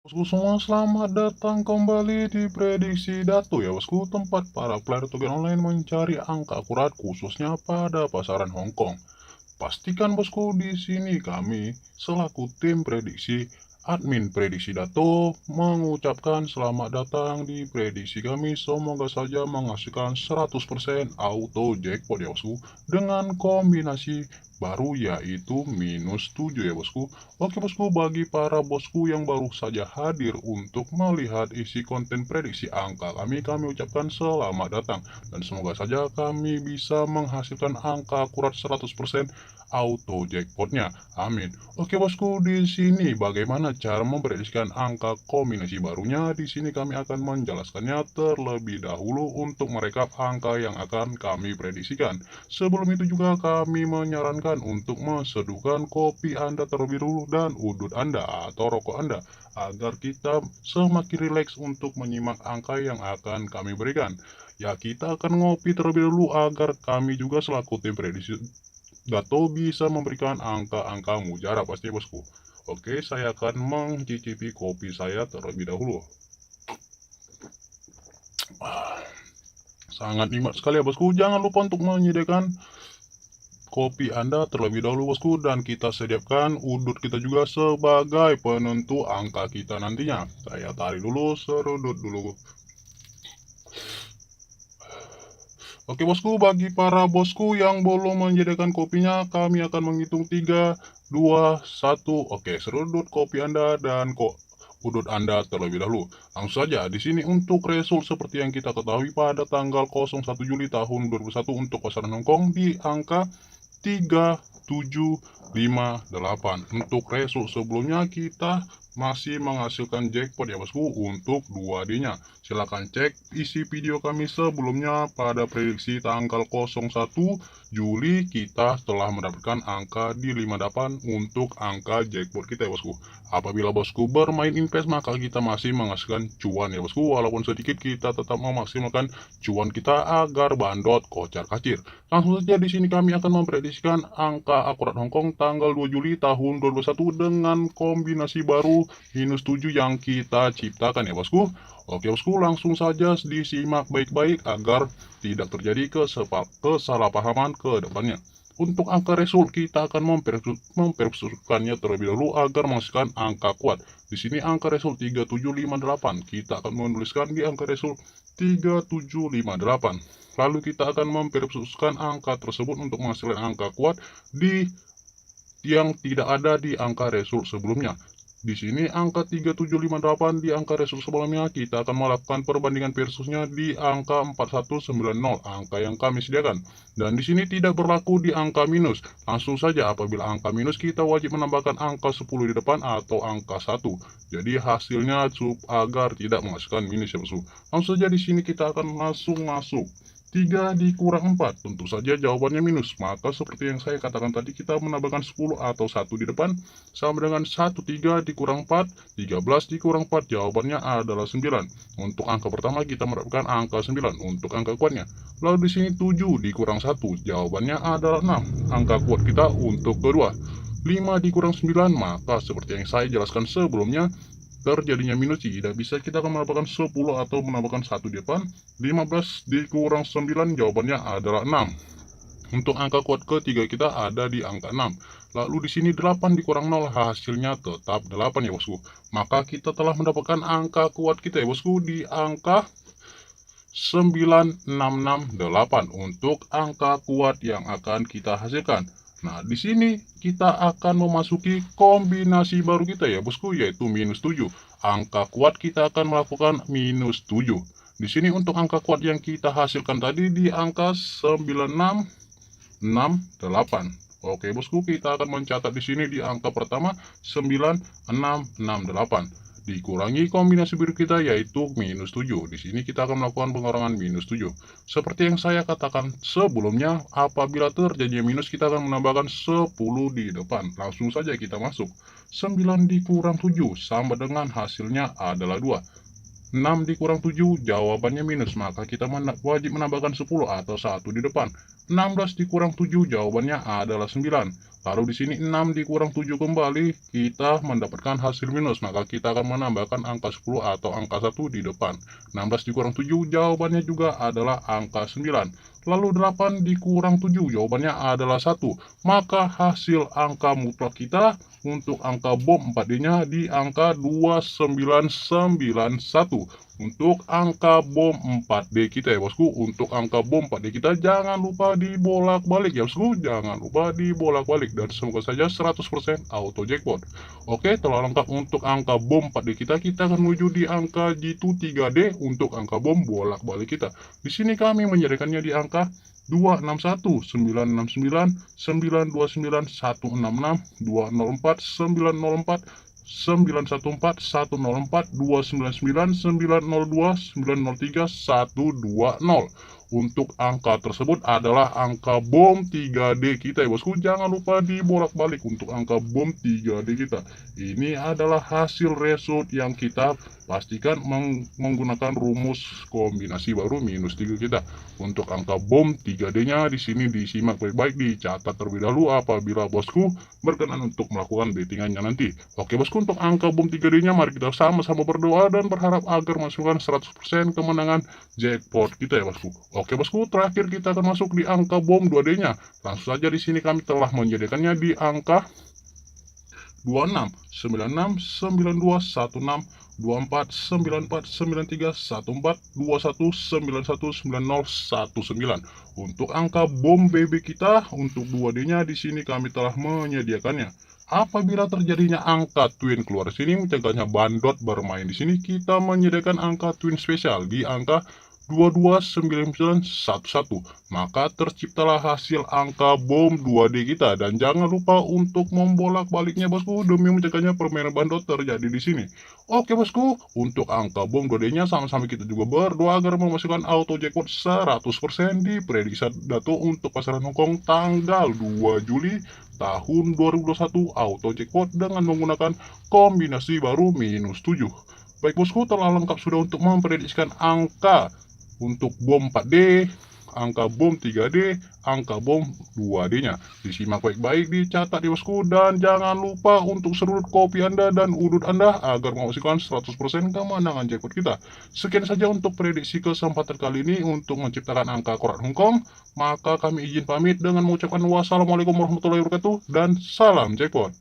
Bosku semua selamat datang kembali di Prediksi Datu ya bosku, tempat para player token online mencari angka akurat khususnya pada pasaran Hong Kong. Pastikan bosku di sini kami selaku tim prediksi admin prediksi Dato mengucapkan selamat datang di prediksi kami, semoga saja menghasilkan 100% auto jackpot ya bosku dengan kombinasi baru yaitu minus 7 ya bosku. Oke bosku, bagi para bosku yang baru saja hadir untuk melihat isi konten prediksi angka kami ucapkan selamat datang dan semoga saja kami bisa menghasilkan angka akurat 100% auto jackpotnya. Amin. Oke bosku, di sini bagaimana cara memprediksikan angka kombinasi barunya? Di sini kami akan menjelaskannya terlebih dahulu untuk merekap angka yang akan kami prediksikan. Sebelum itu juga kami menyarankan untuk menseduhkan kopi Anda terlebih dahulu dan udut Anda atau rokok Anda agar kita semakin rileks untuk menyimak angka yang akan kami berikan. Ya, kita akan ngopi terlebih dulu agar kami juga selaku tim prediksi Dato bisa memberikan angka-angka mujarab pastinya bosku. Oke, saya akan mencicipi kopi saya terlebih dahulu. Sangat nikmat sekali ya bosku. Jangan lupa untuk menyediakan kopi Anda terlebih dahulu bosku, dan kita sediakan udut kita juga sebagai penentu angka kita nantinya. Saya tarik dulu serudut dulu. Oke bosku, bagi para bosku yang belum menyediakan kopinya, kami akan menghitung 3, 2, 1. Oke, serudut kopi Anda dan kok udut Anda terlebih dahulu. Langsung saja, di sini untuk result seperti yang kita ketahui pada tanggal 01 Juli tahun 2021 untuk pasaran Hongkong di angka 3758. Untuk result sebelumnya kita masih menghasilkan jackpot ya bosku untuk 2D-nya. Silahkan cek isi video kami sebelumnya pada prediksi tanggal 01 Juli kita telah mendapatkan angka di 58 untuk angka jackpot kita ya bosku. Apabila bosku bermain invest maka kita masih menghasilkan cuan ya bosku, walaupun sedikit kita tetap memaksimalkan cuan kita agar bandot kocar kacir. Langsung saja di sini kami akan memprediksikan angka akurat Hongkong tanggal 2 Juli tahun 2021 dengan kombinasi baru minus 7 yang kita ciptakan ya bosku. Oke bosku, langsung saja disimak baik-baik agar tidak terjadi kesalahpahaman ke depannya. Untuk angka result kita akan mempersekusikannya terlebih dahulu agar menghasilkan angka kuat. Di sini angka result 3758. Kita akan menuliskan di angka result 3758. Lalu kita akan mempersekusikan angka tersebut untuk menghasilkan angka kuat di yang tidak ada di angka result sebelumnya. Di sini angka 3758 di angka result sebelumnya kita akan melakukan perbandingan versusnya di angka 4190, angka yang kami sediakan. Dan di sini tidak berlaku di angka minus. Langsung saja apabila angka minus kita wajib menambahkan angka 10 di depan atau angka 1. Jadi hasilnya agar tidak menghasilkan minus ya bosku. Langsung saja di sini kita akan langsung masuk. 3 dikurang 4, tentu saja jawabannya minus. Maka seperti yang saya katakan tadi, kita menambahkan 10 atau 1 di depan, sama dengan 1, 3 dikurang 4, 13 dikurang 4, jawabannya adalah 9. Untuk angka pertama kita mendapatkan angka 9, untuk angka kuatnya. Lalu di sini 7 dikurang 1, jawabannya adalah 6. Angka kuat kita untuk kedua. 5 dikurang 9, maka seperti yang saya jelaskan sebelumnya, terjadinya minus tidak bisa kita akan menambahkan 10 atau menambahkan 1 di depan. 15 dikurang 9 jawabannya adalah 6. Untuk angka kuat ketiga kita ada di angka 6. Lalu di sini 8 dikurang 0 hasilnya tetap 8 ya bosku. Maka kita telah mendapatkan angka kuat kita ya bosku di angka 9668 untuk angka kuat yang akan kita hasilkan. Nah, di sini kita akan memasuki kombinasi baru kita ya bosku, yaitu minus 7. Angka kuat kita akan melakukan minus 7. Di sini untuk angka kuat yang kita hasilkan tadi di angka 9668. Oke bosku, kita akan mencatat di sini di angka pertama 9668. Dikurangi kombinasi biru kita yaitu minus 7. Di sini kita akan melakukan pengurangan minus 7. Seperti yang saya katakan sebelumnya, apabila terjadi minus kita akan menambahkan 10 di depan. Langsung saja kita masuk. 9 dikurang 7 sama dengan hasilnya adalah 2. 6 dikurang 7 jawabannya minus, maka kita wajib menambahkan 10 atau 1 di depan. 16 dikurang 7 jawabannya adalah 9. Lalu di sini 6 dikurang 7 kembali, kita mendapatkan hasil minus. Maka kita akan menambahkan angka 10 atau angka 1 di depan. 16 dikurang 7, jawabannya juga adalah angka 9. Lalu 8 dikurang 7, jawabannya adalah 1. Maka hasil angka mutlak kita untuk angka bom 4D-nya di angka 2991. Untuk angka bom 4D kita ya bosku, untuk angka bom 4D kita jangan lupa dibolak-balik ya bosku, jangan lupa dibolak-balik, dan semoga saja 100% auto jackpot. Oke, telah lengkap untuk angka bom 4D kita akan menuju di angka G2 3D untuk angka bom bolak-balik kita. Di sini kami menyediakannya di angka 261, 969, 929, 166, 204, 904, 914, 104, 299, 902, 903, 120. Untuk angka tersebut adalah angka bom 3D kita ya bosku. Jangan lupa dibolak-balik untuk angka bom 3D kita. Ini adalah hasil result yang kita pastikan menggunakan rumus kombinasi baru minus 3 kita. Untuk angka bom 3D-nya di sini disimak baik-baik, dicatat terlebih dahulu apabila bosku berkenan untuk melakukan bettingannya nanti. Oke bosku, untuk angka bom 3D-nya mari kita sama-sama berdoa dan berharap agar masukkan 100% kemenangan jackpot kita ya bosku. Oke bosku, terakhir kita akan masuk di angka bom 2D-nya. Langsung saja di sini kami telah menyediakannya di angka 26, 96, 92, 16, 24, 94, 93, 14, 21, 91, 90, 19. Untuk angka bom BB kita untuk 2D-nya di sini kami telah menyediakannya. Apabila terjadinya angka twin keluar sini, mencegahnya bandot bermain di sini, kita menyediakan angka twin spesial di angka 229911. Maka terciptalah hasil angka bom 2D kita, dan jangan lupa untuk membolak-baliknya bosku demi mencegahnya permainan bandot terjadi di sini. Oke bosku, untuk angka bom 2D-nya sama-sama kita juga berdoa agar memasukkan auto jackpot 100% di prediksi Dato untuk pasaran Hongkong tanggal 2 Juli tahun 2021 auto jackpot dengan menggunakan kombinasi baru minus 7. Baik bosku, telah lengkap sudah untuk memprediksikan angka untuk bom 4D, angka bom 3D, angka bom 2D-nya. Disimak baik-baik, dicatat ya bosku, dan jangan lupa untuk serut kopi Anda dan udut Anda agar memastikan 100% kemenangan jackpot kita. Sekian saja untuk prediksi kesempatan kali ini untuk menciptakan angka koran Hongkong. Maka kami izin pamit dengan mengucapkan wassalamualaikum warahmatullahi wabarakatuh dan salam jackpot.